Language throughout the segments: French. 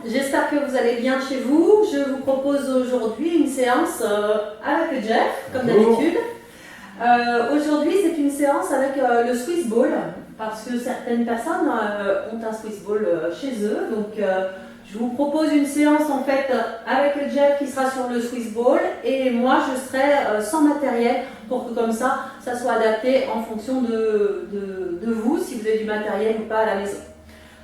j'espère que vous allez bien chez vous. Je vous propose aujourd'hui une séance avec Jeff, comme d'habitude. Aujourd'hui, c'est une séance avec le Swiss Ball, parce que certaines personnes ont un Swiss Ball chez eux. Donc, je vous propose une séance en fait avec Jeff qui sera sur le Swiss Ball et moi, je serai sans matériel pour que comme ça soit adapté en fonction de vous, si vous avez du matériel ou pas à la maison.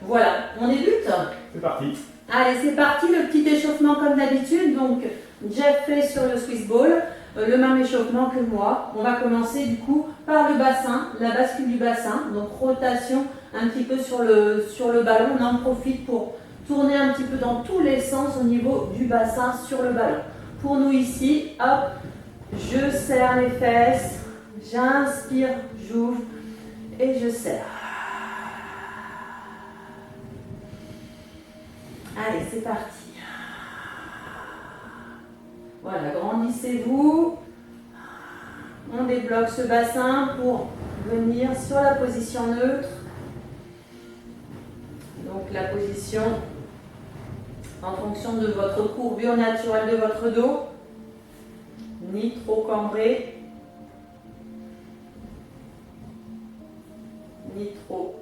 Voilà, on débute? C'est parti. Allez, c'est parti, le petit échauffement comme d'habitude. Donc, Jeff fait sur le Swiss Ball le même échauffement que moi. On va commencer du coup par le bassin, la bascule du bassin. Donc, rotation un petit peu sur le ballon. On en profite pour tourner un petit peu dans tous les sens au niveau du bassin sur le ballon. Pour nous ici, hop, je serre les fesses, j'inspire, j'ouvre et je serre. Allez, c'est parti. Voilà, grandissez-vous. On débloque ce bassin pour venir sur la position neutre. Donc la position en fonction de votre courbure naturelle de votre dos. Ni trop cambré, ni trop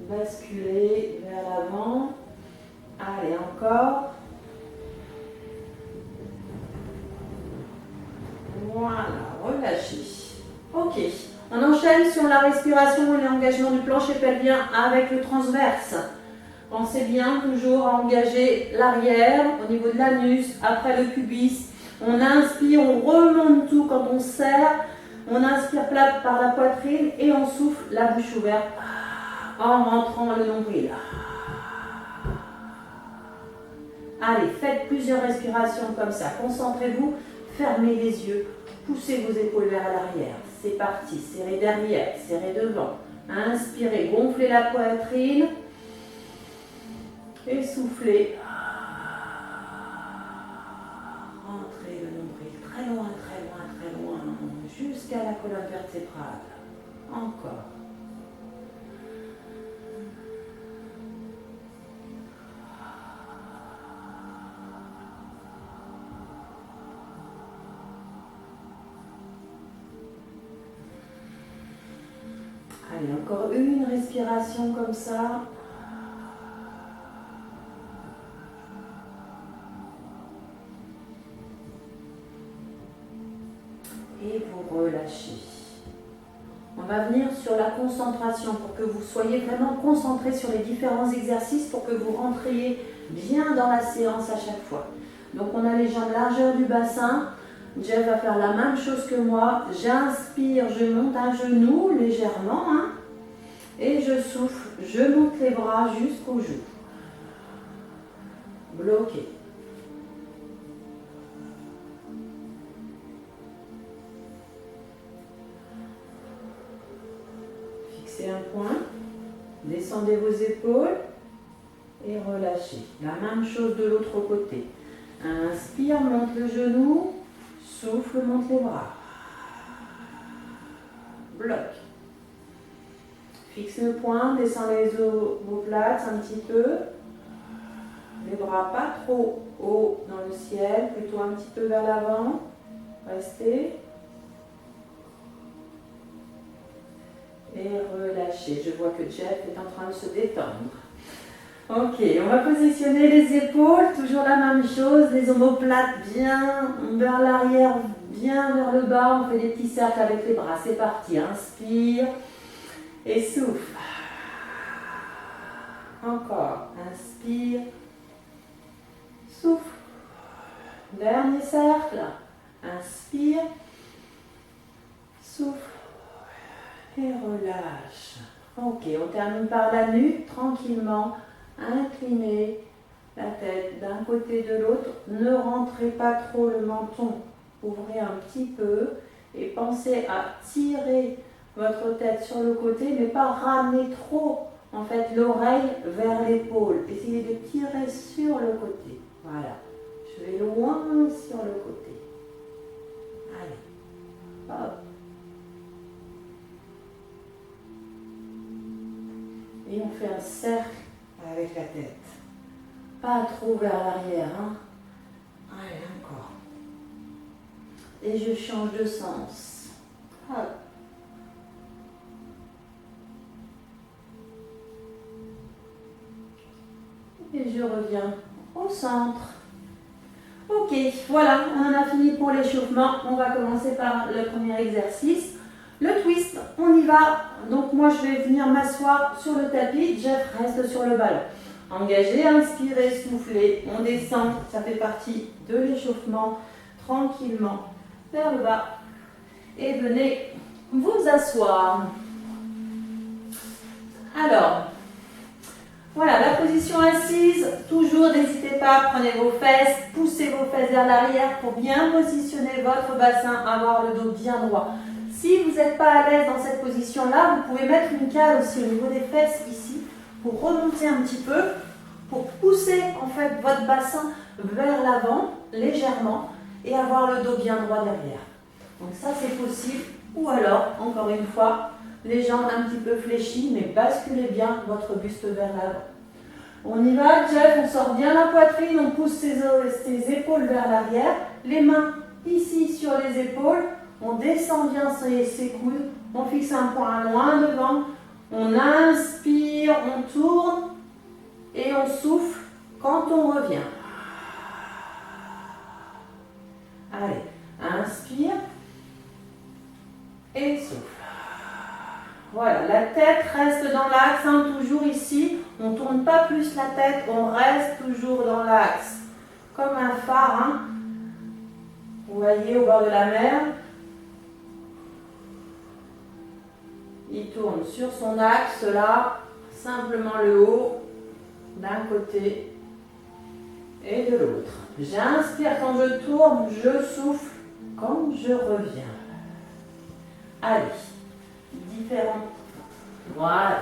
basculé vers l'avant. Allez, encore. Voilà, relâchez. Ok, on enchaîne sur la respiration et l'engagement du plancher pelvien avec le transverse. Pensez bien toujours à engager l'arrière au niveau de l'anus, après le pubis. On inspire, on remonte tout quand on serre. On inspire plat par la poitrine et on souffle la bouche ouverte en rentrant le nombril. Allez, faites plusieurs respirations comme ça. Concentrez-vous, fermez les yeux, poussez vos épaules vers l'arrière. C'est parti, serrez derrière, serrez devant. Inspirez, gonflez la poitrine et soufflez. Rentrez le nombril très loin, très loin, très loin, jusqu'à la colonne vertébrale. Encore. Allez, encore une respiration comme ça. Et vous relâchez. On va venir sur la concentration pour que vous soyez vraiment concentrés sur les différents exercices pour que vous rentriez bien dans la séance à chaque fois. Donc on a les jambes largeur du bassin. Jeff va faire la même chose que moi. J'inspire, je monte un genou légèrement. Et je souffle, je monte les bras jusqu'au jour. Bloqué. Fixez un point. Descendez vos épaules et relâchez. La même chose de l'autre côté. Inspire, monte le genou. Souffle, monte les bras. Bloc. Fixe le point, descend les omoplates un petit peu. Les bras pas trop haut dans le ciel, plutôt un petit peu vers l'avant. Restez. Et relâchez. Je vois que Jeff est en train de se détendre. Ok, on va positionner les épaules, toujours la même chose, les omoplates bien vers l'arrière, bien vers le bas. On fait des petits cercles avec les bras. C'est parti. Inspire. Et souffle. Encore. Inspire. Souffle. Dernier cercle. Inspire. Souffle. Et relâche. Ok, on termine par la nuque. Tranquillement. Inclinez la tête d'un côté de l'autre. Ne rentrez pas trop le menton. Ouvrez un petit peu. Et pensez à tirer votre tête sur le côté, mais pas ramener trop en fait l'oreille vers l'épaule. Essayez de tirer sur le côté. Voilà. Je vais loin sur le côté. Allez. Hop. Et on fait un cercle avec la tête. Pas trop vers l'arrière. Hein. Allez, encore. Et je change de sens. Hop. Et je reviens au centre. Ok, voilà, on en a fini pour l'échauffement. On va commencer par le premier exercice. Le twist, on y va. Donc moi, je vais venir m'asseoir sur le tapis. Jeff reste sur le ballon. Engagez, inspirez, soufflez. On descend, ça fait partie de l'échauffement. Tranquillement vers le bas. Et venez vous asseoir. Alors, voilà, la position assise, toujours n'hésitez pas, prenez vos fesses, poussez vos fesses vers l'arrière pour bien positionner votre bassin, avoir le dos bien droit. Si vous n'êtes pas à l'aise dans cette position-là, vous pouvez mettre une cale aussi au niveau des fesses ici pour remonter un petit peu, pour pousser en fait votre bassin vers l'avant légèrement et avoir le dos bien droit derrière. Donc ça c'est possible, ou alors, encore une fois, les jambes un petit peu fléchies, mais basculez bien votre buste vers l'avant. On y va, Jeff, on sort bien la poitrine, on pousse ses épaules vers l'arrière, les mains ici sur les épaules, on descend bien ses coudes, on fixe un point loin devant, on inspire, on tourne et on souffle quand on revient. Allez, inspire et souffle. Voilà, la tête reste dans l'axe, hein, toujours ici. On ne tourne pas plus la tête, on reste toujours dans l'axe. Comme un phare, hein. Vous voyez au bord de la mer. Il tourne sur son axe là, simplement le haut d'un côté et de l'autre. J'inspire quand je tourne, je souffle quand je reviens. Allez. Différents. Voilà.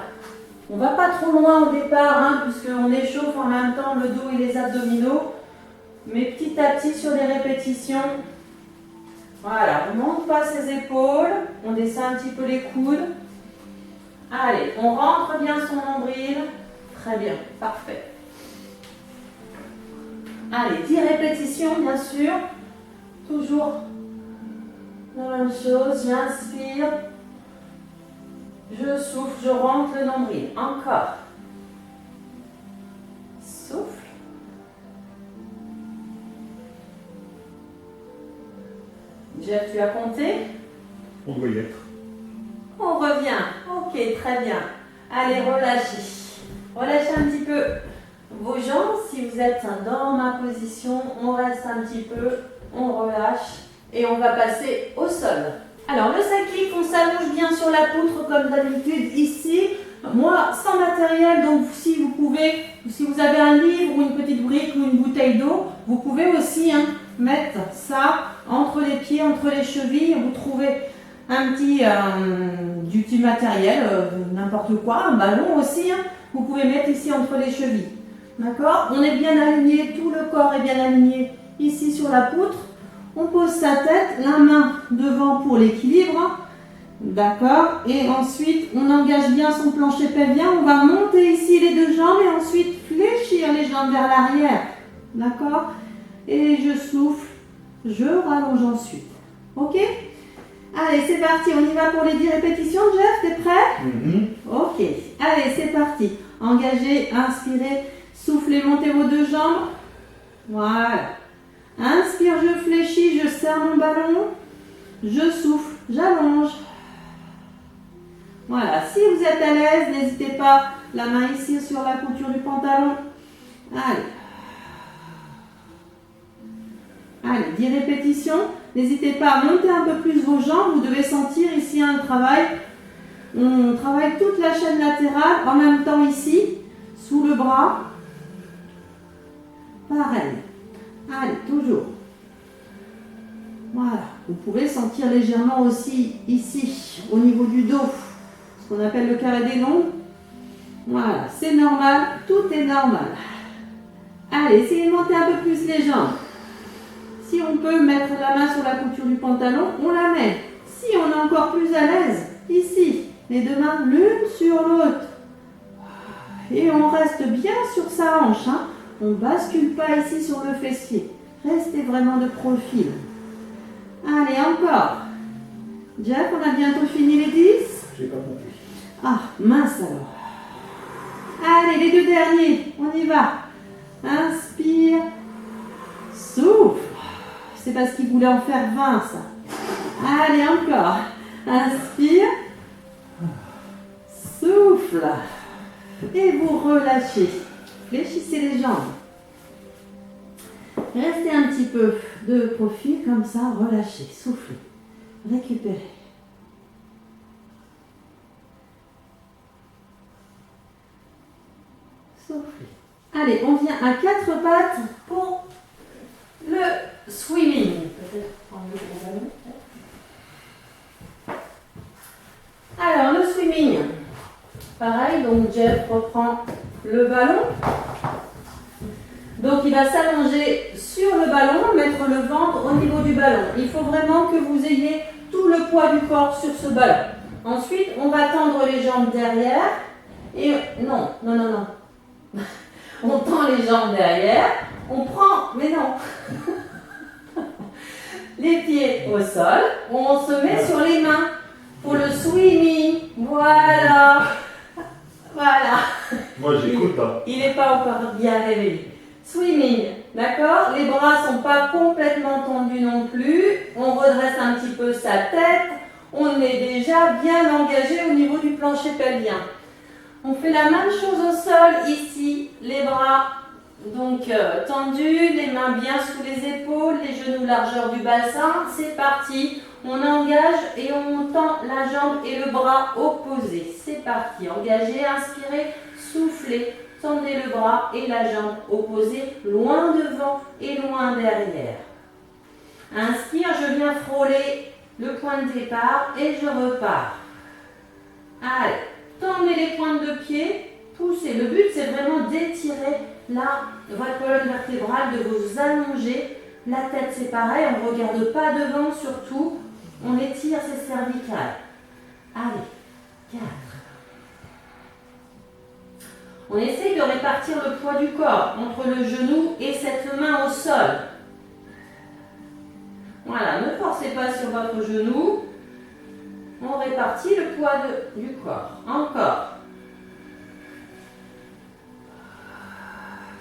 On ne va pas trop loin au départ, hein, puisqu'on échauffe en même temps le dos et les abdominaux. Mais petit à petit sur les répétitions. Voilà, on ne monte pas ses épaules, on descend un petit peu les coudes. Allez, on rentre bien son nombril. Très bien, parfait. Allez, 10 répétitions bien sûr. Toujours la même chose, j'inspire. Je souffle, je rentre le nombril. Encore. Souffle. Jeff, tu as compté? On doit y être. On revient. Ok, très bien. Allez, relâchez. Relâchez un petit peu vos jambes. Si vous êtes dans ma position, on reste un petit peu, on relâche et on va passer au sol. Alors, le sac-kick, on s'allonge bien sur la poutre comme d'habitude ici. Moi, sans matériel, donc si vous pouvez, si vous avez un livre ou une petite brique ou une bouteille d'eau, vous pouvez aussi mettre ça entre les pieds, entre les chevilles. Vous trouvez un petit, du petit matériel, n'importe quoi, un ballon aussi. Vous pouvez mettre ici entre les chevilles. D'accord? On est bien aligné, tout le corps est bien aligné ici sur la poutre. On pose sa tête, la main devant pour l'équilibre. D'accord? Et ensuite, on engage bien son plancher pelvien. On va monter ici les deux jambes et ensuite fléchir les jambes vers l'arrière. D'accord? Et je souffle, je rallonge ensuite. Ok? Allez, c'est parti. On y va pour les 10 répétitions. Jeff, t'es prêt? Ok. Allez, c'est parti. Engagez, inspirez, soufflez, montez vos deux jambes. Voilà. Inspire, je fléchis, je serre mon ballon. Je souffle, j'allonge. Voilà, si vous êtes à l'aise, n'hésitez pas, la main ici sur la couture du pantalon. Allez. Allez, 10 répétitions. N'hésitez pas à monter un peu plus vos jambes. Vous devez sentir ici un travail. On travaille toute la chaîne latérale en même temps ici, sous le bras. Pareil. Allez, toujours. Voilà. Vous pouvez sentir légèrement aussi ici, au niveau du dos, ce qu'on appelle le carré des longs. Voilà, c'est normal, tout est normal. Allez, essayez de monter un peu plus les jambes. Si on peut mettre la main sur la couture du pantalon, on la met. Si on est encore plus à l'aise, ici, les deux mains l'une sur l'autre. Et on reste bien sur sa hanche. On ne bascule pas ici sur le fessier. Restez vraiment de profil. Allez, encore. Jeff, on a bientôt fini les 10. J'ai pas compris. Ah, mince alors. Allez, les 2 derniers. On y va. Inspire. Souffle. C'est parce qu'il voulait en faire 20, ça. Allez, encore. Inspire. Souffle. Et vous relâchez. Fléchissez les jambes. Restez un petit peu de profil, comme ça, relâchez, soufflez, récupérez. Soufflez. Allez, on vient à 4 pattes pour le swimming. Peut-être prendre le gros ballon. Alors, le swimming. Pareil, donc Jeff reprend le ballon. Donc il va s'allonger sur le ballon, mettre le ventre au niveau du ballon. Il faut vraiment que vous ayez tout le poids du corps sur ce ballon. Ensuite, on va tendre les jambes derrière. Et non. On tend les jambes derrière. On prend, mais non. Les pieds au sol. On se met sur les mains pour le swimming. Voilà. Voilà. Moi, j'écoute. Hein. Il n'est pas encore bien réveillé. Swimming, d'accord? Les bras ne sont pas complètement tendus non plus. On redresse un petit peu sa tête. On est déjà bien engagé au niveau du plancher pelvien. On fait la même chose au sol ici. Les bras donc tendus, les mains bien sous les épaules, les genoux largeur du bassin. C'est parti. On engage et on tend la jambe et le bras opposé. C'est parti. Engagez, inspirez, soufflez. Tendez le bras et la jambe opposée, loin devant et loin derrière. Inspire, je viens frôler le point de départ et je repars. Allez, tendez les pointes de pied, poussez. Le but, c'est vraiment d'étirer votre colonne vertébrale, de vous allonger. La tête, c'est pareil, on ne regarde pas devant surtout. On étire ses cervicales. Allez, 4. On essaye de répartir le poids du corps entre le genou et cette main au sol. Voilà, ne forcez pas sur votre genou. On répartit le poids du corps. Encore.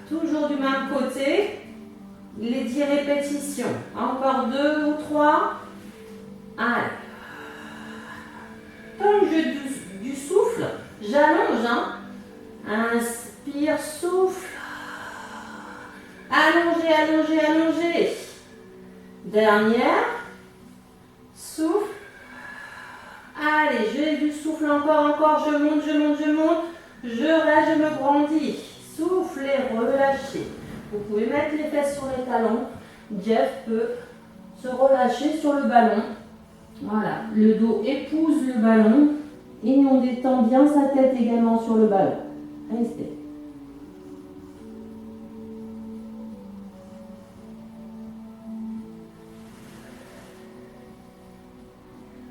Toujours du même côté. Les 10 répétitions. Encore 2 ou 3. Allez. Tant que j'ai du souffle, j'allonge, hein. Inspire, souffle. Allongez, allongez, allongez. Dernière. Souffle. Allez, j'ai du souffle encore. Je monte, je monte, je monte. Je reste, je me grandis. Soufflez, relâchez. Vous pouvez mettre les fesses sur les talons. Jeff peut se relâcher sur le ballon. Voilà, le dos épouse le ballon. Et on détend bien sa tête également sur le ballon. Restez.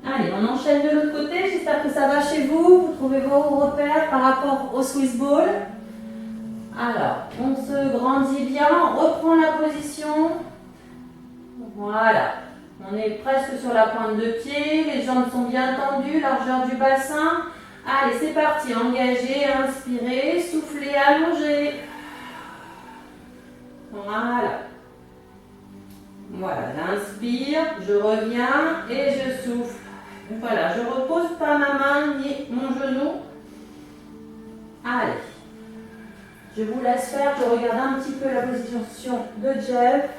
Allez, on enchaîne de l'autre côté. J'espère que ça va chez vous. Vous trouvez vos repères par rapport au Swiss Ball. Alors, on se grandit bien. On reprend la position. Voilà. On est presque sur la pointe de pied. Les jambes sont bien tendues. Largeur du bassin. Allez, c'est parti. Engagez, inspirez, soufflez, allongez. Voilà. Voilà, j'inspire, je reviens et je souffle. Voilà, je repose pas ma main ni mon genou. Allez. Je vous laisse faire. Je regarde un petit peu la position de Jeff.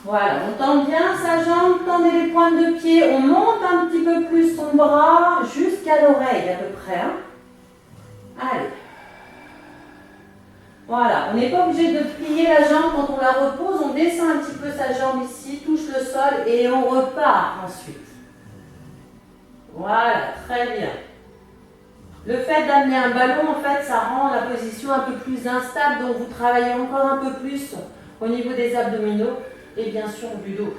Voilà, on tend bien sa jambe, tendez les pointes de pied, on monte un petit peu plus son bras jusqu'à l'oreille à peu près. Hein. Allez. Voilà, on n'est pas obligé de plier la jambe quand on la repose, on descend un petit peu sa jambe ici, touche le sol et on repart ensuite. Voilà, très bien. Le fait d'amener un ballon, en fait, ça rend la position un peu plus instable, donc vous travaillez encore un peu plus au niveau des abdominaux. Et bien sûr du dos,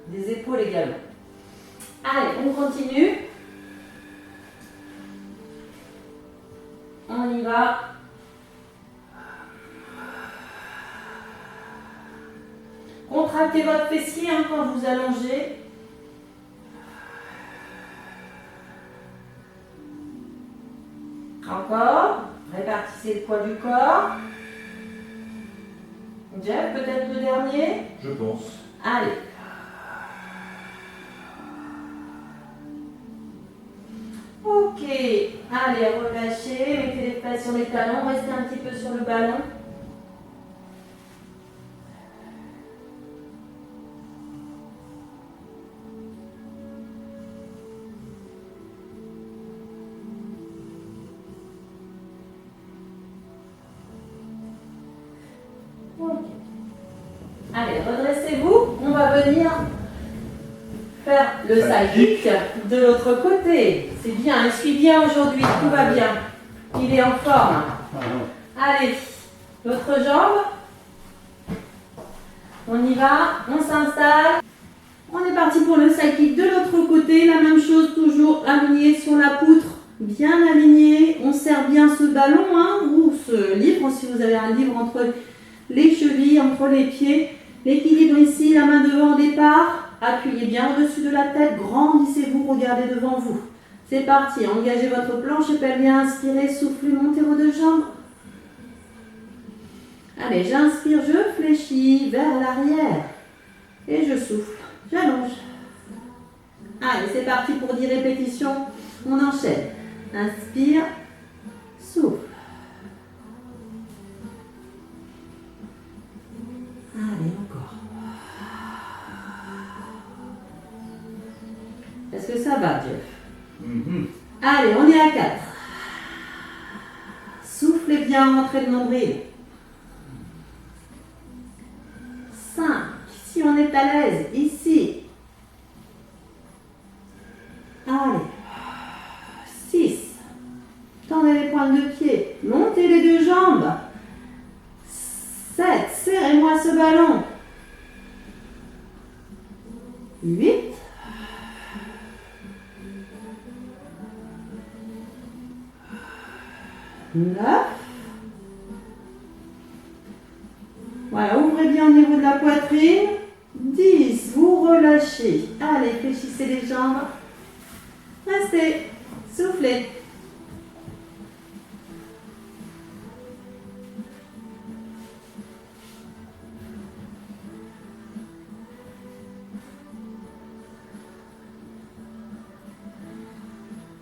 des épaules également. Allez, on continue. On on y va. Contractez votre fessier hein, quand vous allongez. Encore. Répartissez le poids du corps. Jeff, peut-être le dernier? Je pense. Allez. Ok. Allez, relâchez. Mettez les fesses sur les talons. Restez un petit peu sur le ballon. Allez, redressez-vous. On va venir faire le side kick de l'autre côté. C'est bien, il suit bien aujourd'hui, tout va bien. Il est en forme. Allez, l'autre jambe. On y va, on s'installe. On est parti pour le side kick de l'autre côté. La même chose, toujours aligné sur la poutre. Bien aligné. On serre bien ce ballon hein, ou ce livre, si vous avez un livre entre les chevilles, entre les pieds. L'équilibre ici, la main devant au départ, appuyez bien au-dessus de la tête, grandissez-vous, regardez devant vous. C'est parti, engagez votre planche pelvienne, inspirez, soufflez, montez vos deux jambes. Allez, j'inspire, je fléchis vers l'arrière et je souffle, j'allonge. Allez, c'est parti pour 10 répétitions, on enchaîne. Inspire, souffle. Allez, encore. Est-ce que ça va, Jeff? Allez, on est à 4. Soufflez bien, rentrez le nombril. 5. Si on est à l'aise, ici. Allez. 6. Tendez les pointes de pied. Montez les deux jambes. 7. Serrez-moi ce ballon. 8. 9. Voilà, ouvrez bien au niveau de la poitrine. 10. Vous relâchez. Allez, fléchissez les jambes. Restez. Soufflez.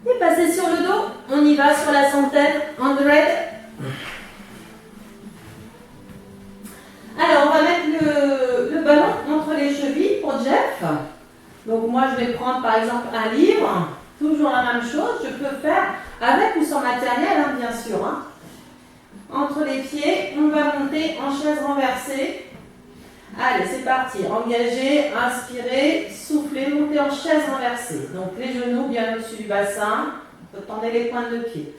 Et passez sur le dos. On y va sur la centaine. 100. Alors, on va mettre le ballon entre les chevilles pour Jeff. Donc, moi, je vais prendre par exemple un livre. Toujours la même chose. Je peux faire avec ou sans matériel, hein, bien sûr. Hein. Entre les pieds, on va monter en chaise renversée. Allez, c'est parti. Engagez, inspirez, soufflez, montez en chaise renversée. Donc, les genoux bien au-dessus du bassin. Tendez les pointes de pied.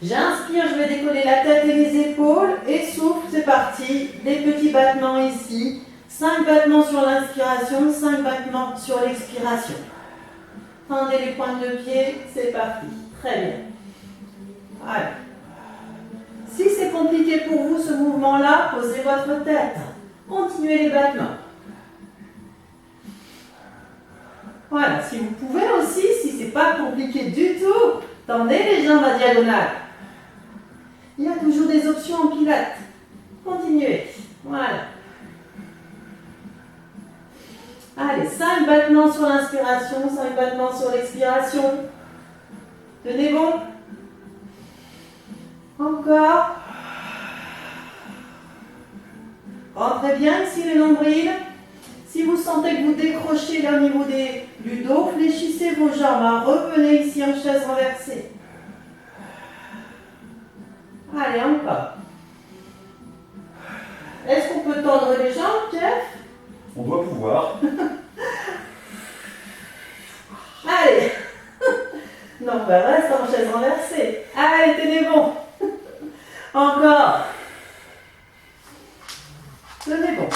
J'inspire, je vais décoller la tête et les épaules. Et souffle, c'est parti. Des petits battements ici. 5 battements sur l'inspiration, 5 battements sur l'expiration. Tendez les pointes de pied, c'est parti. Très bien. Allez. Si c'est compliqué pour vous ce mouvement-là, posez votre tête. Continuez les battements. Voilà, si vous pouvez aussi, si c'est pas compliqué du tout, tendez les jambes à diagonale. Il y a toujours des options en pilates. Continuez. Voilà. Allez, 5 battements sur l'inspiration, 5 battements sur l'expiration. Tenez bon. Encore. Rentrez bien ici les nombrils. Si vous sentez que vous décrochez là au niveau du dos, fléchissez vos jambes. Hein. Revenez ici en chaise renversée. Allez, encore. Est-ce qu'on peut tendre les jambes, Jeff? On doit pouvoir. Allez. Non, ben reste en chaise renversée. Allez, tenez bon. Encore. Tenez bon.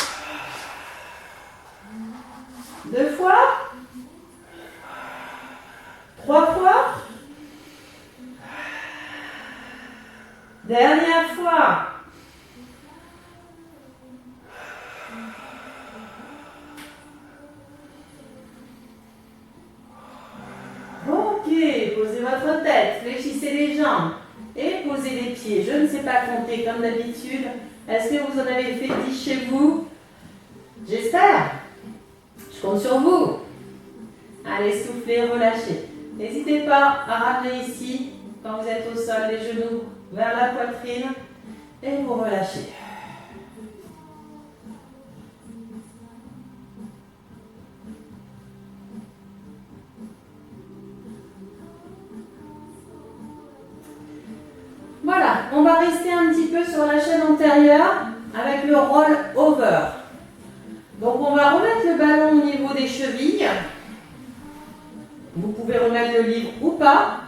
2 fois. 3 fois. Dernière fois. Ok, posez votre tête, fléchissez les jambes et posez les pieds. Je ne sais pas compter comme d'habitude. Est-ce que vous en avez fait 10 chez vous? J'espère. Je compte sur vous. Allez, soufflez, relâchez. N'hésitez pas à ramener ici, quand vous êtes au sol, les genoux vers la poitrine et vous relâchez. Voilà, on va rester un petit peu sur la chaîne antérieure avec le roll over. Donc on va remettre le ballon au niveau des chevilles. Vous pouvez remettre le livre ou pas,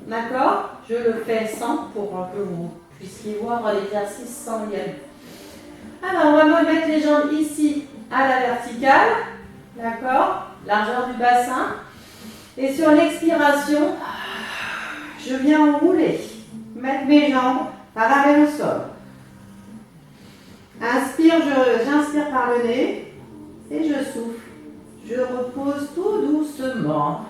d'accord? Je le fais sans pour que vous puissiez voir l'exercice sans y aller. Alors on va remettre les jambes ici à la verticale, d'accord? Largeur du bassin. Et sur l'expiration, je viens enrouler. Mettre mes jambes parallèles au sol. Inspire, j'inspire par le nez et je souffle. Je repose tout doucement.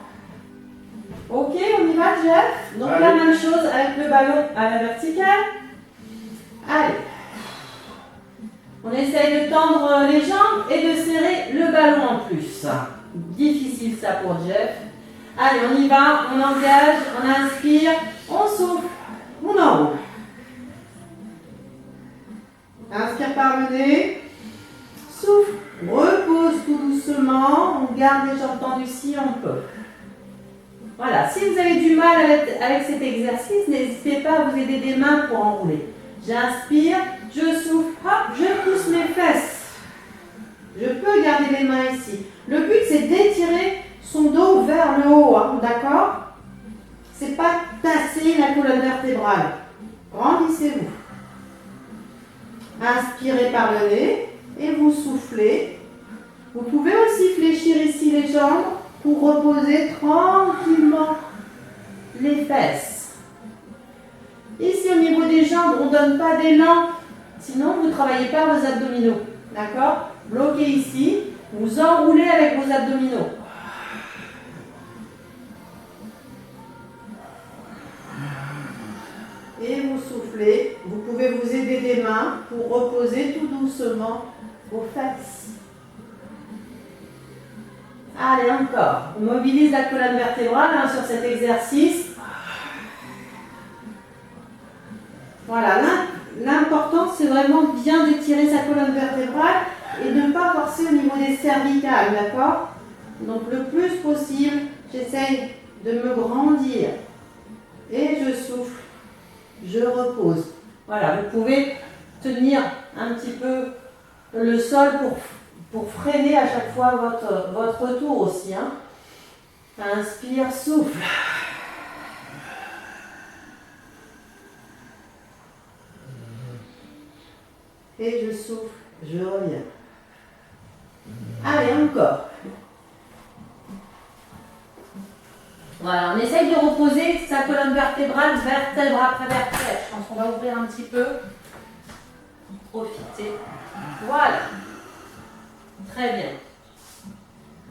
Ok, on y va, Jeff? Donc la même chose avec le ballon à la verticale. Allez. On essaye de tendre les jambes et de serrer le ballon en plus. Difficile ça pour Jeff. Allez, on y va, on engage, on inspire, on souffle. On enroule. Inspire par le nez. Souffle. Repose tout doucement. On garde les jambes tendues si on peut. Voilà. Si vous avez du mal avec cet exercice, n'hésitez pas à vous aider des mains pour enrouler. J'inspire, je souffle, hop, je pousse mes fesses. Je peux garder les mains ici. Le but, c'est d'étirer son dos vers le haut, hein, d'accord? C'est pas tasser la colonne vertébrale. Grandissez-vous. Inspirez par le nez et vous soufflez. Vous pouvez aussi fléchir ici les jambes pour reposer tranquillement les fesses. Ici au niveau des jambes, on ne donne pas d'élan, sinon vous ne travaillez pas vos abdominaux. D'accord? Bloquez ici, vous enroulez avec vos abdominaux. Et vous soufflez. Vous pouvez vous aider des mains pour reposer tout doucement vos fesses. Allez, encore. On mobilise la colonne vertébrale hein, sur cet exercice. Voilà, l'important c'est vraiment bien d'étirer sa colonne vertébrale et de ne pas forcer au niveau des cervicales, d'accord? Donc le plus possible, j'essaye de me grandir. Et je souffle. Je repose. Voilà, vous pouvez tenir un petit peu le sol pour freiner à chaque fois votre retour aussi. Hein. Inspire, souffle. Et je souffle, je reviens. Allez, encore. Voilà, on essaye de reposer sa colonne vertébrale, vertèbre après vertèbre. Je pense qu'on va ouvrir un petit peu. Profitez. Voilà. Très bien.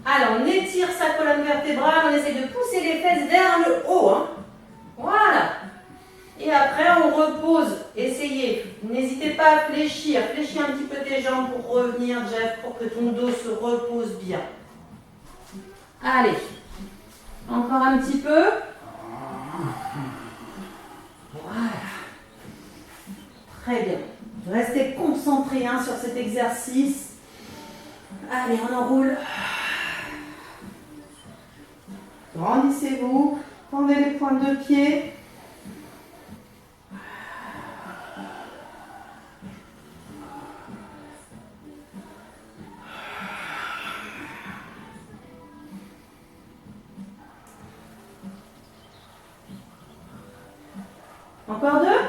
Alors, on étire sa colonne vertébrale, on essaye de pousser les fesses vers le haut. Hein. Voilà. Et après, on repose. Essayez. N'hésitez pas à fléchir. Fléchis un petit peu tes jambes pour revenir, Jeff, pour que ton dos se repose bien. Allez. Encore un petit peu. Voilà. Très bien. Restez concentrés hein, sur cet exercice. Allez, on enroule. Grandissez-vous. Tendez les pointes de pied. Encore deux.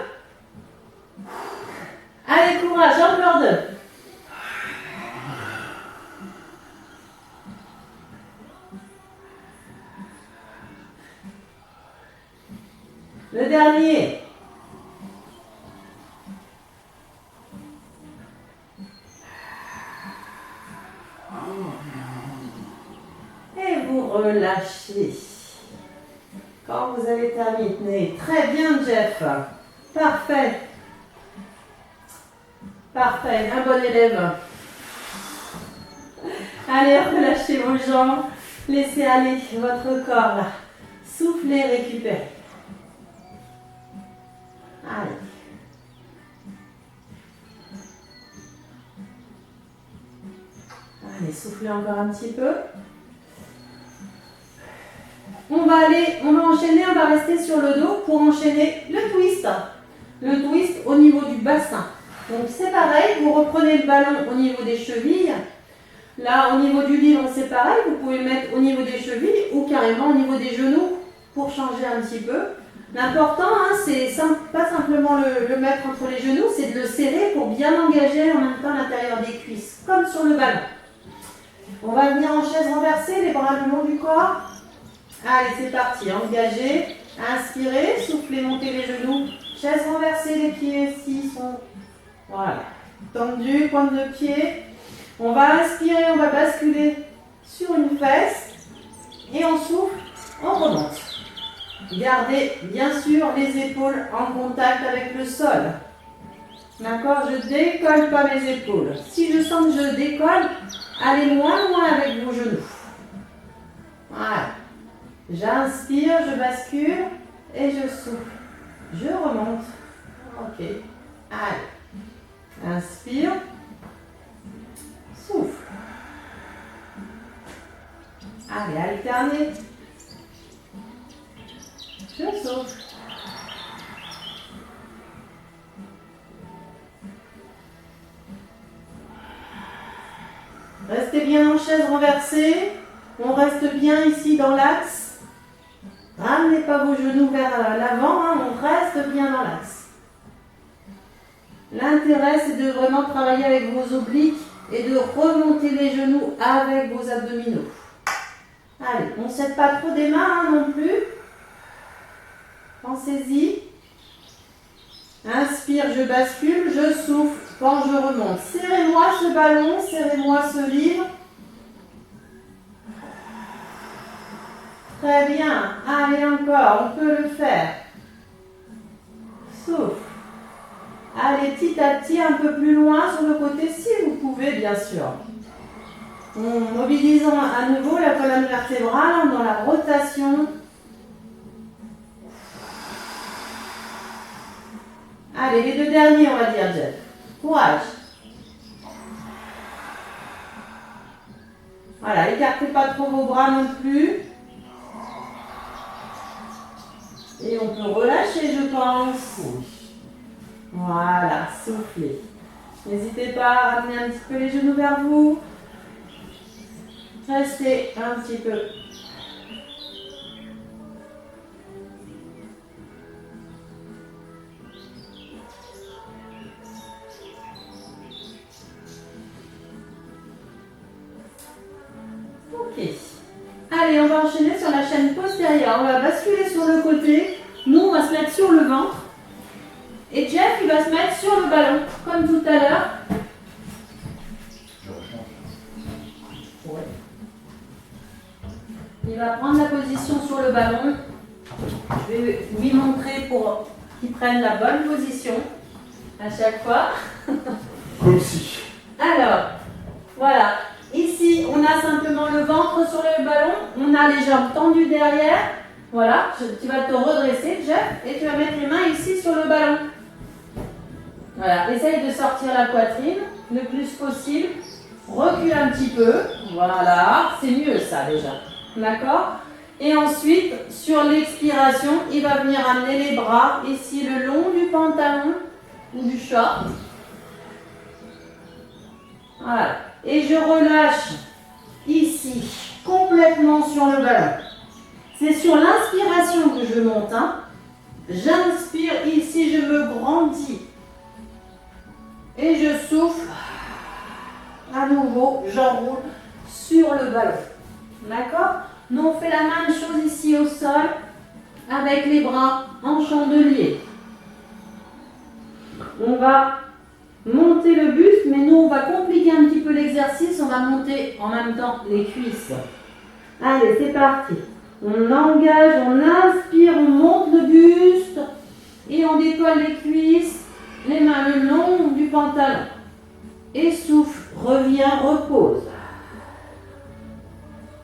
Allez, courage, encore deux. Le dernier. relâchez. Quand vous avez terminé, très bien Jeff, parfait. Parfait, un bon élève. Allez, relâchez vos jambes, laissez aller votre corps là. Soufflez, récupérez. Allez. Allez, soufflez encore un petit peu. On va enchaîner, on va rester sur le dos pour enchaîner le twist. Le twist au niveau du bassin. Donc c'est pareil, vous reprenez le ballon au niveau des chevilles. Là, au niveau du livre, c'est pareil, vous pouvez le mettre au niveau des chevilles ou carrément au niveau des genoux pour changer un petit peu. L'important, hein, c'est pas simplement le mettre entre les genoux, c'est de le serrer pour bien engager en même temps l'intérieur des cuisses, comme sur le ballon. On va venir en chaise renversée, les bras le long du corps. Allez, c'est parti, engagez, inspirez, soufflez, montez les genoux. Chaise renversée, les pieds ici sont voilà, tendus, pointe de pied. On va inspirer, on va basculer sur une fesse et on souffle, on remonte. Gardez bien sûr les épaules en contact avec le sol. D'accord, je décolle pas mes épaules. Si je sens que je décolle, allez moins loin avec vos genoux. Voilà. J'inspire, je bascule et je souffle. Je remonte. Ok. Allez. Inspire. Souffle. Allez, alternez. Je souffle. Restez bien en chaise renversée. On reste bien ici dans l'axe. Ramenez pas vos genoux vers l'avant, hein, on reste bien dans l'axe. L'intérêt, c'est de vraiment travailler avec vos obliques et de remonter les genoux avec vos abdominaux. Allez, on ne cède pas trop des mains hein, non plus. Pensez-y. Inspire, je bascule, je souffle quand je remonte. Serrez-moi ce ballon, serrez-moi ce livre. Très bien. Allez encore, on peut le faire. Souffle. Allez, petit à petit, un peu plus loin sur le côté, si vous pouvez, bien sûr. Mobilisons à nouveau la colonne vertébrale dans la rotation. Allez, les deux derniers, on va dire, Jeff. Courage. Voilà, écartez pas trop vos bras non plus. Et on peut relâcher, je pense. Voilà, soufflez. N'hésitez pas à ramener un petit peu les genoux vers vous. Restez un petit peu. Ok. Allez, on va enchaîner sur la chaîne postérieure. On va basculer sur le côté. Nous, on va se mettre sur le ventre. Et Jeff, il va se mettre sur le ballon, comme tout à l'heure. Ouais. Il va prendre la position sur le ballon. Je vais lui montrer pour qu'il prenne la bonne position à chaque fois. Comme si. Alors, voilà. Ici, on a simplement le ventre sur le ballon. On a les jambes tendues derrière. Voilà. Tu vas te redresser, Jeff, et tu vas mettre les mains ici sur le ballon. Voilà. Essaye de sortir la poitrine le plus possible. Recule un petit peu. Voilà. C'est mieux ça déjà. D'accord? Et ensuite, sur l'expiration, il va venir amener les bras ici le long du pantalon ou du short. Voilà. Et je relâche ici, complètement sur le ballon. C'est sur l'inspiration que je monte. Hein. J'inspire ici, je me grandis. Et je souffle. À nouveau, j'enroule sur le ballon. D'accord? Nous, on fait la même chose ici au sol, avec les bras en chandelier. On va monter le buste, mais nous, on va compliquer un petit peu l'exercice. On va monter en même temps les cuisses. Allez, c'est parti. On engage, on inspire, on monte le buste et on décolle les cuisses, les mains le long du pantalon. Et souffle, reviens, repose.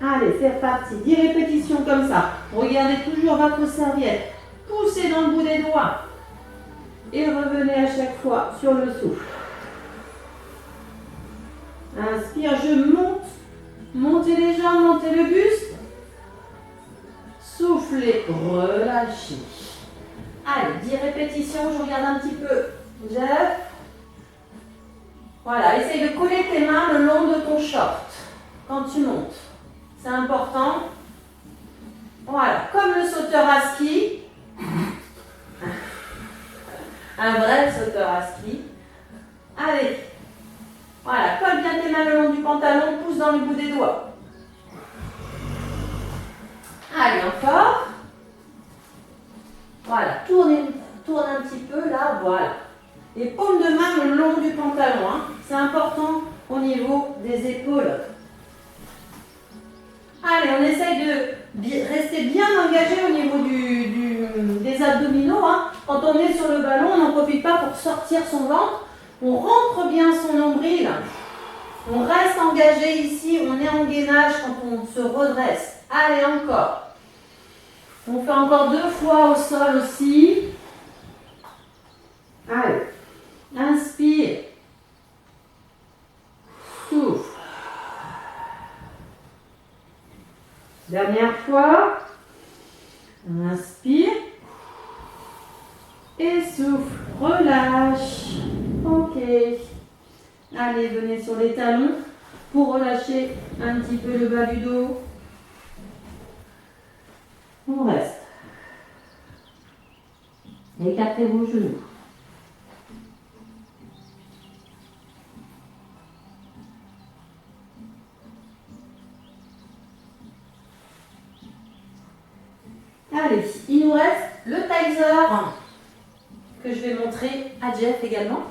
Allez, c'est reparti. 10 répétitions comme ça. Regardez toujours votre serviette. Poussez dans le bout des doigts. Et revenez à chaque fois sur le souffle. Inspire, je monte. Montez les jambes, montez le buste. Soufflez, relâchez. Allez, 10 répétitions, je regarde un petit peu. Jeff. Voilà, essaye de coller tes mains le long de ton short quand tu montes. C'est important. Voilà, comme le sauteur à ski. Un vrai sauteur à ski. Allez. Voilà, colle bien tes mains le long du pantalon, pousse dans le bout des doigts. Allez, encore. Voilà, tourne un petit peu là, voilà. Les paumes de main le long du pantalon, hein. C'est important au niveau des épaules. Allez, on essaye de rester bien engagé au niveau des abdominaux, hein. Quand on est sur le ballon, on n'en profite pas pour sortir son ventre. On rentre bien son nombril. On reste engagé ici, on est en gainage quand on se redresse. Allez, encore. On fait encore 2 fois au sol aussi. Allez. Inspire. Souffle. Dernière fois. Inspire. Et souffle. Relâche. Ok. Allez, venez sur les talons pour relâcher un petit peu le bas du dos. On reste. Écartez vos genoux. Allez, il nous reste le Tizer que je vais montrer à Jeff également.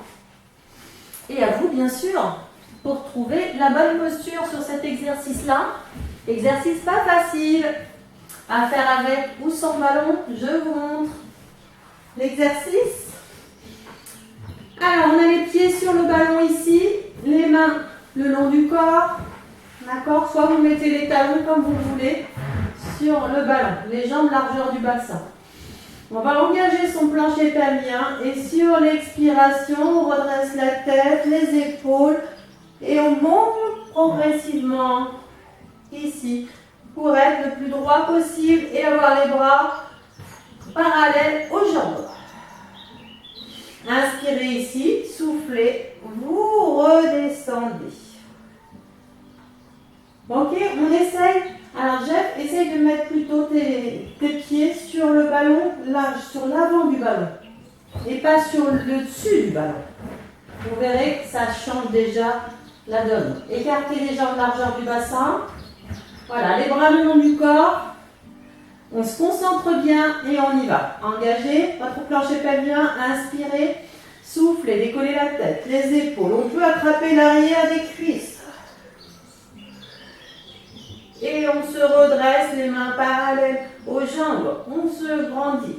Et à vous, bien sûr, pour trouver la bonne posture sur cet exercice-là. Exercice pas facile à faire avec ou sans ballon. Je vous montre l'exercice. Alors, on a les pieds sur le ballon ici, les mains le long du corps. D'accord? Soit vous mettez les talons comme vous voulez sur le ballon, les jambes largeur du bassin. On va engager son plancher pelvien et sur l'expiration, on redresse la tête, les épaules et on monte progressivement ici pour être le plus droit possible et avoir les bras parallèles aux jambes. Inspirez ici, soufflez, vous redescendez. Ok, on essaye. Alors Jeff, essaye de mettre plutôt tes pieds sur le ballon, là, sur l'avant du ballon, et pas sur le dessus du ballon. Vous verrez que ça change déjà la donne. Écartez les jambes largeur du bassin. Voilà, les bras le long du corps. On se concentre bien et on y va. Engagez votre plancher pelvien, inspirez, soufflez, décollez la tête, les épaules. On peut attraper l'arrière des cuisses. Et on se redresse, les mains parallèles aux jambes. On se grandit.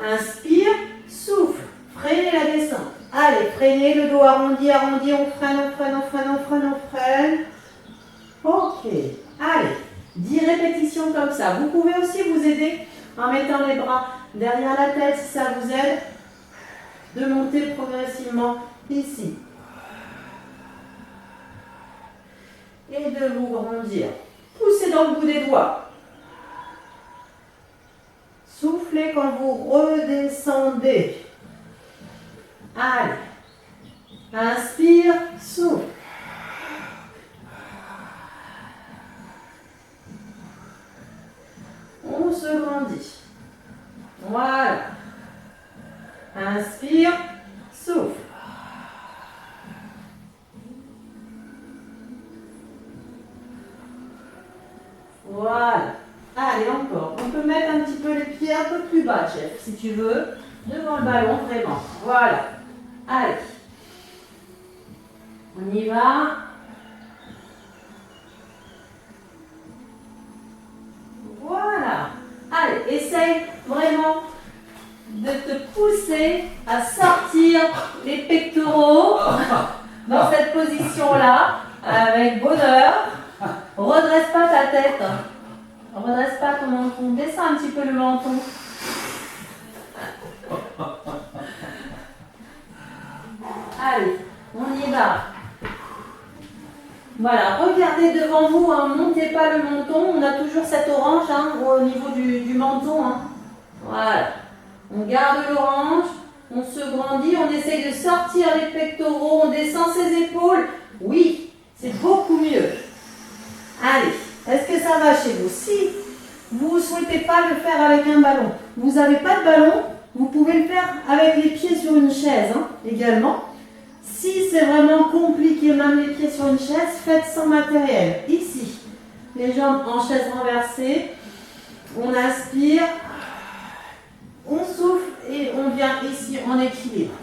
Inspire, souffle, freinez la descente. Allez, freinez le dos arrondi, arrondi, on freine, on freine, on freine, on freine, on freine. Ok, allez, 10 répétitions comme ça. Vous pouvez aussi vous aider en mettant les bras derrière la tête si ça vous aide de monter progressivement ici. Et de vous grandir. Poussez dans le bout des doigts. Soufflez quand vous redescendez. Allez. Inspire, souffle. On se grandit. Voilà. Inspire, souffle. Voilà. Allez, encore. On peut mettre un petit peu les pieds un peu plus bas, Jeff, si tu veux. Devant le ballon, vraiment. Voilà. Allez. On y va. Voilà. Allez, essaye vraiment de te pousser à sortir les pectoraux dans cette position-là avec bonheur. Redresse pas ta tête. Redresse pas ton menton. Descends un petit peu le menton. Allez, on y va. Voilà, regardez devant vous, hein, montez pas le menton, on a toujours cette orange hein, au niveau du menton. Hein. Voilà, on garde l'orange, on se grandit, on essaye de sortir les pectoraux, on descend ses épaules. Oui, c'est beaucoup mieux. Allez, est-ce que ça va chez vous? Si vous ne souhaitez pas le faire avec un ballon, vous n'avez pas de ballon, vous pouvez le faire avec les pieds sur une chaise hein, également. Si c'est vraiment compliqué, même les pieds sur une chaise, faites sans matériel. Ici, les jambes en chaise renversée, on inspire, on souffle et on vient ici en équilibre.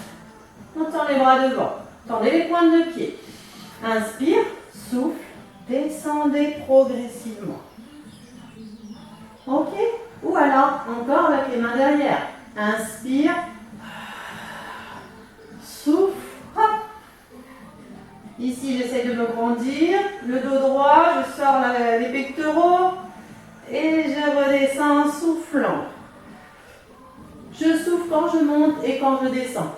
On tend les bras devant, tendez les pointes de pied. Inspire, souffle, descendez progressivement. Ok? Ou alors, encore avec les mains derrière. Inspire, souffle, hop. Ici, j'essaie de me grandir, le dos droit, je sors les pectoraux et je redescends en soufflant. Je souffle quand je monte et quand je descends.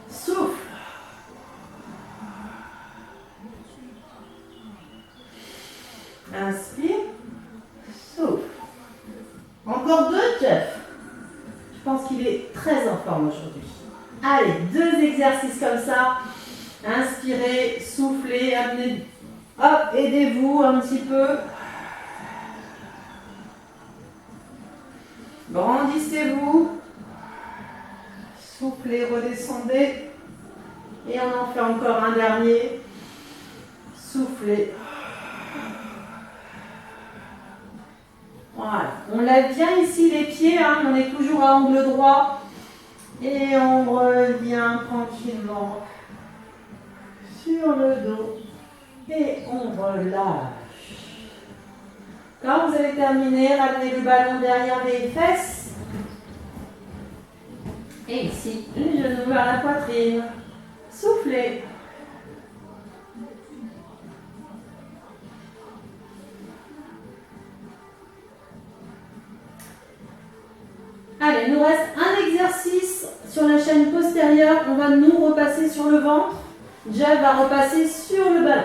Souffle. Inspire, souffle. Encore deux, Jeff. Je pense qu'il est très en forme aujourd'hui. Allez, deux exercices comme ça. Inspirez, soufflez, amenez, hop, aidez-vous un petit peu. Grandissez-vous. Soufflez, redescendez. Et on en fait encore un dernier. Soufflez. Voilà. On lève bien ici les pieds, hein. On est toujours à angle droit. Et on revient tranquillement sur le dos et on relâche. Quand vous avez terminé, ramenez le ballon derrière les fesses et ici, les genoux vers la poitrine. Soufflez. Allez, il nous reste un exercice sur la chaîne postérieure. On va nous repasser sur le ventre. Jeff va repasser sur le ballon.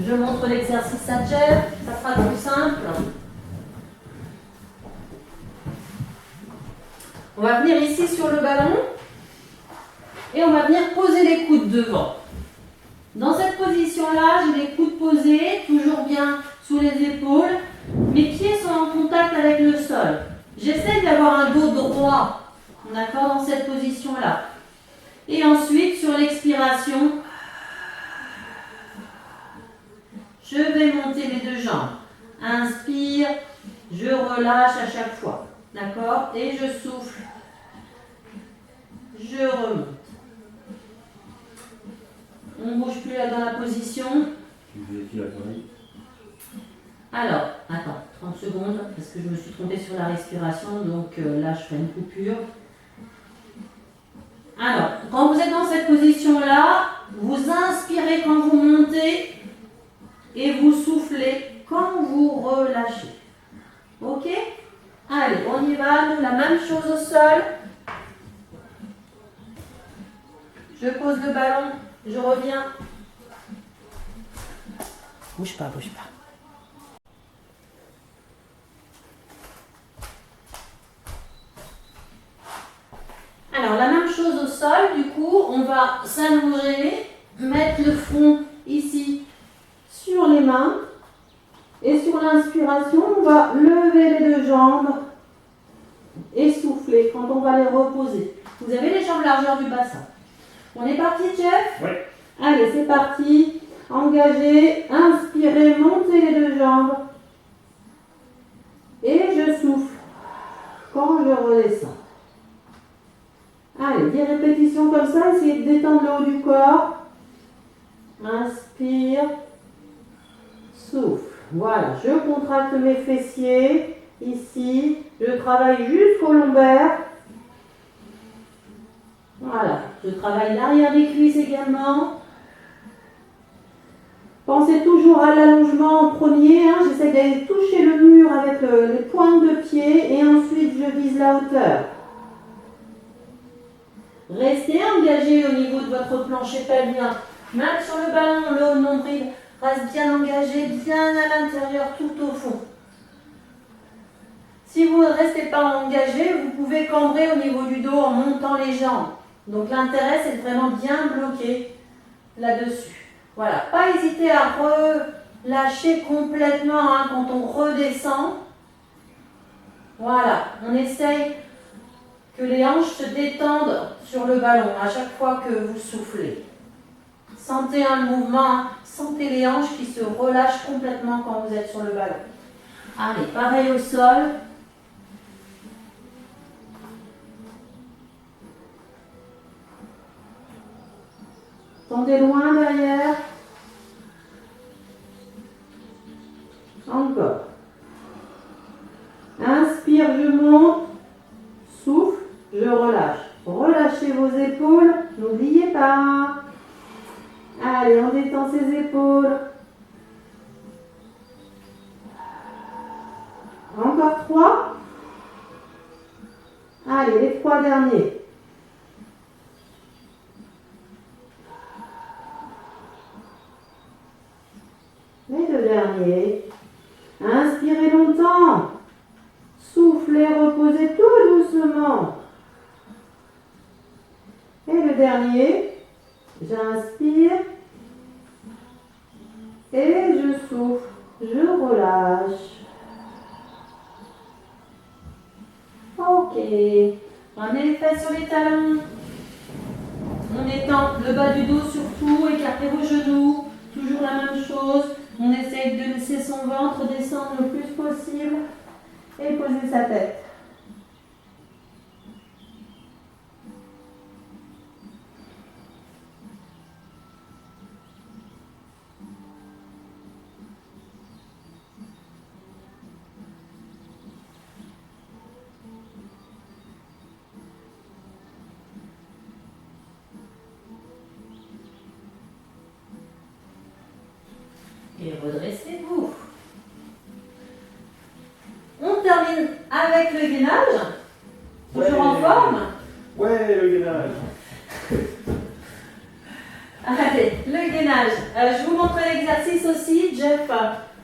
Je montre l'exercice à Jeff, ça sera plus simple. On va venir ici sur le ballon et on va venir poser les coudes devant. Dans cette position-là, j'ai les coudes posés, toujours bien sous les épaules. Mes pieds sont en contact avec le sol. J'essaie d'avoir un dos droit, d'accord, dans cette position-là. Et ensuite, sur l'expiration, je vais monter les deux jambes. Inspire, je relâche à chaque fois. D'accord? Et je souffle. Je remonte. On ne bouge plus là dans la position. Alors, attends, 30 secondes, parce que je me suis trompée sur la respiration. Donc là, je fais une coupure. Alors, quand vous êtes dans cette position-là, vous inspirez quand vous montez et vous soufflez quand vous relâchez. Ok? Allez, on y va. La même chose au sol. Je pose le ballon, je reviens. Bouge pas, bouge pas. Alors, la même chose au sol, du coup, on va s'allonger, mettre le front ici sur les mains. Et sur l'inspiration, on va lever les deux jambes et souffler quand on va les reposer. Vous avez les jambes largeur du bassin. On est parti, Jeff? Oui. Allez, c'est parti. Engagez, inspirez, montez les deux jambes. Et je souffle quand je redescends. Allez, 10 répétitions comme ça. Essayez de détendre le haut du corps. Inspire, souffle. Voilà, je contracte mes fessiers. Ici, je travaille jusqu'au lombaire. Voilà, je travaille l'arrière des cuisses également. Pensez toujours à l'allongement en premier. Hein. J'essaie d'aller toucher le mur avec les pointes de pied et ensuite je vise la hauteur. Restez engagé au niveau de votre plancher pelvien. Main sur le ballon, le haut nombril reste bien engagé, bien à l'intérieur, tout au fond. Si vous ne restez pas engagé, vous pouvez cambrer au niveau du dos en montant les jambes. Donc l'intérêt, c'est de vraiment bien bloquer là-dessus. Voilà, pas hésiter à relâcher complètement hein, quand on redescend. Voilà, on essaye que les hanches se détendent sur le ballon à chaque fois que vous soufflez. Sentez un mouvement, sentez les hanches qui se relâchent complètement quand vous êtes sur le ballon. Allez, pareil au sol. Tendez loin derrière. Encore. Inspire, je monte. Souffle, je relâche. Relâchez vos épaules. N'oubliez pas. Allez, on détend ses épaules. Encore 3. Allez, les 3 derniers. Les 2 derniers. Inspirez longtemps. Soufflez, reposez tout doucement. Et le dernier. J'inspire. Et je souffle. Je relâche. Ok. Ramenez les fesses sur les talons. On étend le bas du dos surtout. Écartez vos genoux. Toujours la même chose. On essaye de laisser son ventre descendre le plus possible et poser sa tête. Et redressez-vous. On termine avec le gainage. Toujours en forme? Ouais, le gainage. Allez, le gainage. Je vous montre l'exercice aussi. Jeff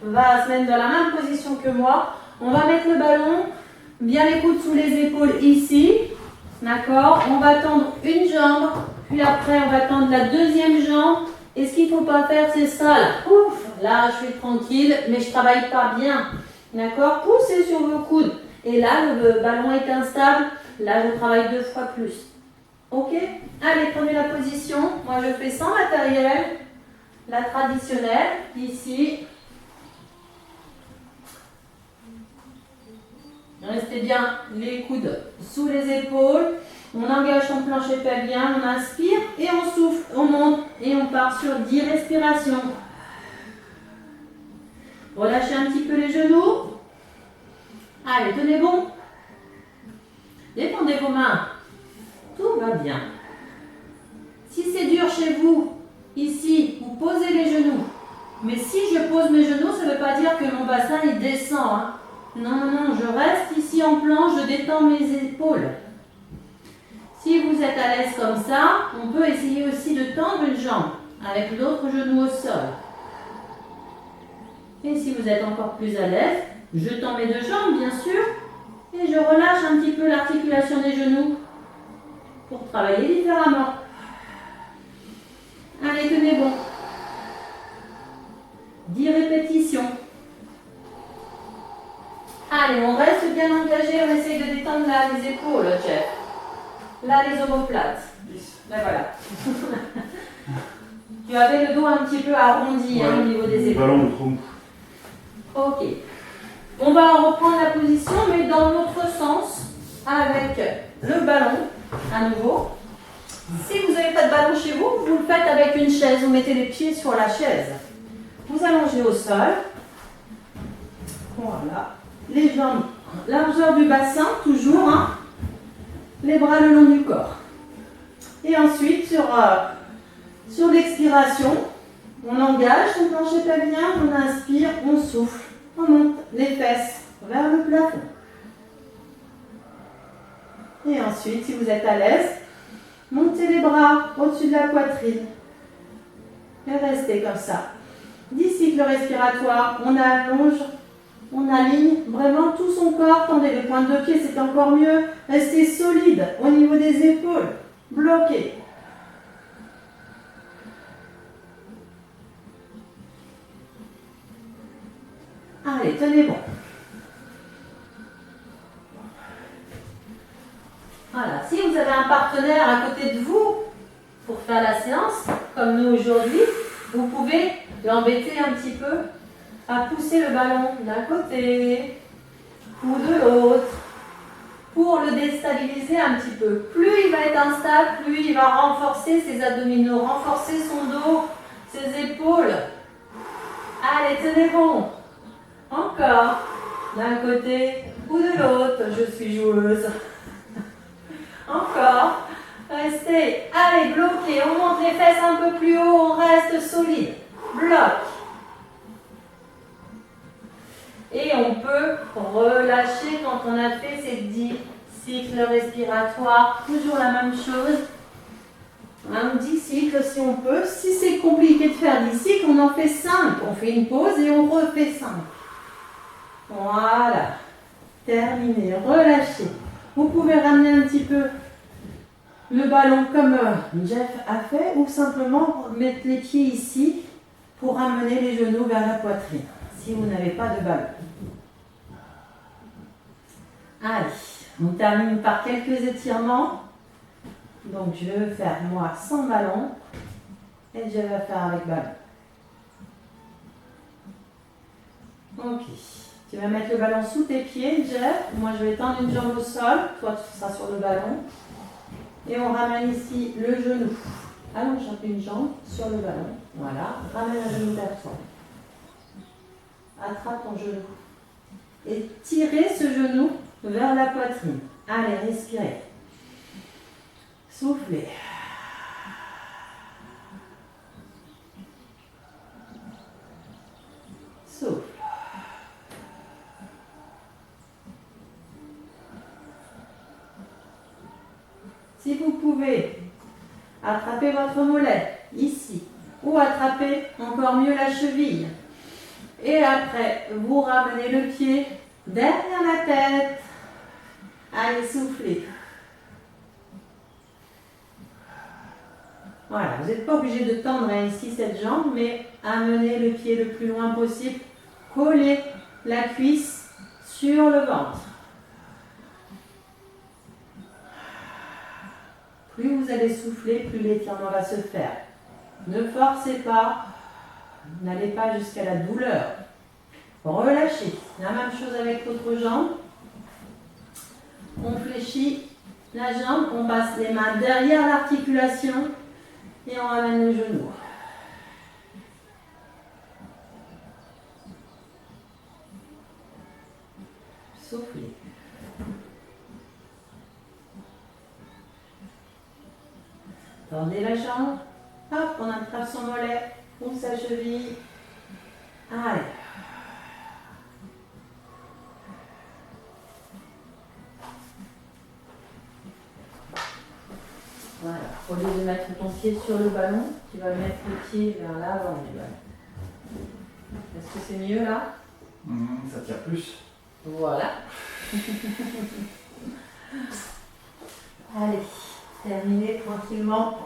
va se mettre dans la même position que moi. On va mettre le ballon, bien les coudes sous les épaules ici. D'accord? On va tendre une jambe, puis après on va tendre la deuxième jambe. Et ce qu'il ne faut pas faire, c'est ça là. Ouf, là, je suis tranquille, mais je ne travaille pas bien. D'accord? Poussez sur vos coudes. Et là, le ballon est instable. Là, je travaille 2 fois plus. Ok? Allez, prenez la position. Moi, je fais sans matériel. La traditionnelle, ici. Restez bien les coudes sous les épaules. On engage son plancher pelvien, on inspire et on souffle, on monte et on part sur 10 respirations. Relâchez un petit peu les genoux. Allez, tenez bon. Détendez vos mains. Tout va bien. Si c'est dur chez vous, ici, vous posez les genoux. Mais si je pose mes genoux, ça ne veut pas dire que mon bassin il descend. Hein. Non, non, non, je reste ici en planche, je détends mes épaules. Si vous êtes à l'aise comme ça, on peut essayer aussi de tendre une jambe avec l'autre genou au sol. Et si vous êtes encore plus à l'aise, je tends mes 2 jambes bien sûr et je relâche un petit peu l'articulation des genoux pour travailler différemment. Allez, tenez bon. 10 répétitions. Allez, on reste bien engagé, on essaye de détendre là les épaules, Jeff. Là, les omoplates. Là, voilà. Tu avais le dos un petit peu arrondi hein, au niveau des épaules. Ballon de trompe. Ok. On va reprendre la position, mais dans l'autre sens, avec le ballon, à nouveau. Si vous n'avez pas de ballon chez vous, vous le faites avec une chaise. Vous mettez les pieds sur la chaise. Vous allongez au sol. Voilà. Les jambes, largeur du bassin, toujours. Hein. Les bras le long du corps. Et ensuite, sur l'expiration, on engage son plancher pelvien, on inspire, on souffle, on monte les fesses vers le plafond. Et ensuite, si vous êtes à l'aise, montez les bras au-dessus de la poitrine. Et restez comme ça. 10 cycles respiratoires, on allonge, on aligne vraiment tout son corps. Tendez les pointes de pied, c'est encore mieux. Restez solide au niveau des épaules. Bloquez. Allez, tenez bon. Voilà, si vous avez un partenaire à côté de vous pour faire la séance, comme nous aujourd'hui, vous pouvez l'embêter un petit peu à pousser le ballon d'un côté ou de l'autre pour le déstabiliser un petit peu. Plus il va être instable, plus il va renforcer ses abdominaux, renforcer son dos, ses épaules. Allez, tenez bon. Encore, d'un côté ou de l'autre, je suis joueuse. Encore, restez, allez, bloquez, on monte les fesses un peu plus haut, on reste solide, bloc. Et on peut relâcher quand on a fait ces 10 cycles respiratoires, toujours la même chose. 10 cycles si on peut. Si c'est compliqué de faire 10 cycles, on en fait 5. On fait une pause et on refait 5. Voilà. Terminé. Relâchez. Vous pouvez ramener un petit peu le ballon comme Jeff a fait ou simplement mettre les pieds ici pour ramener les genoux vers la poitrine si vous n'avez pas de ballon. Allez, on termine par quelques étirements. Donc je vais faire moi sans ballon et je vais faire avec ballon. Ok. Tu vas mettre le ballon sous tes pieds, Jeff. Moi, je vais tendre une jambe au sol. Toi, tu seras sur le ballon. Et on ramène ici le genou. Allonge une jambe sur le ballon. Voilà. Ramène un genou vers toi. Attrape ton genou. Et tirez ce genou vers la poitrine. Allez, respirez. Soufflez. Souffle. Si vous pouvez attraper votre mollet ici ou attraper encore mieux la cheville et après vous ramenez le pied derrière la tête. Allez, soufflez. Voilà, vous n'êtes pas obligé de tendre ici cette jambe, mais amenez le pied le plus loin possible. Collez la cuisse sur le ventre. Plus vous allez souffler, plus l'étirement va se faire. Ne forcez pas, n'allez pas jusqu'à la douleur. Relâchez. La même chose avec l'autre jambe. On fléchit la jambe, on passe les mains derrière l'articulation et on ramène le genou. Soufflez. Tendez la jambe, hop, on attrape son mollet ou sa cheville. Allez. Voilà, au lieu de mettre ton pied sur le ballon, tu vas mettre le pied vers l'avant du ballon. Est-ce que c'est mieux là? Ça tire plus. Voilà. Allez, terminez tranquillement.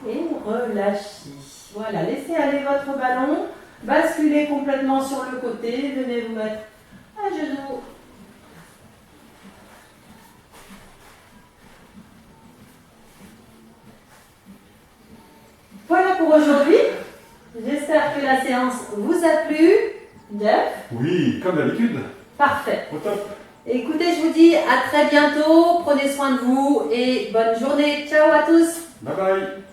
Et relâchez. Voilà, laissez aller votre ballon. Basculez complètement sur le côté. Venez vous mettre à genoux. Voilà pour aujourd'hui. J'espère que la séance vous a plu. Jeff? Oui, comme d'habitude. Parfait. Au top. Écoutez, je vous dis à très bientôt. Prenez soin de vous et bonne journée. Ciao à tous. Bye bye.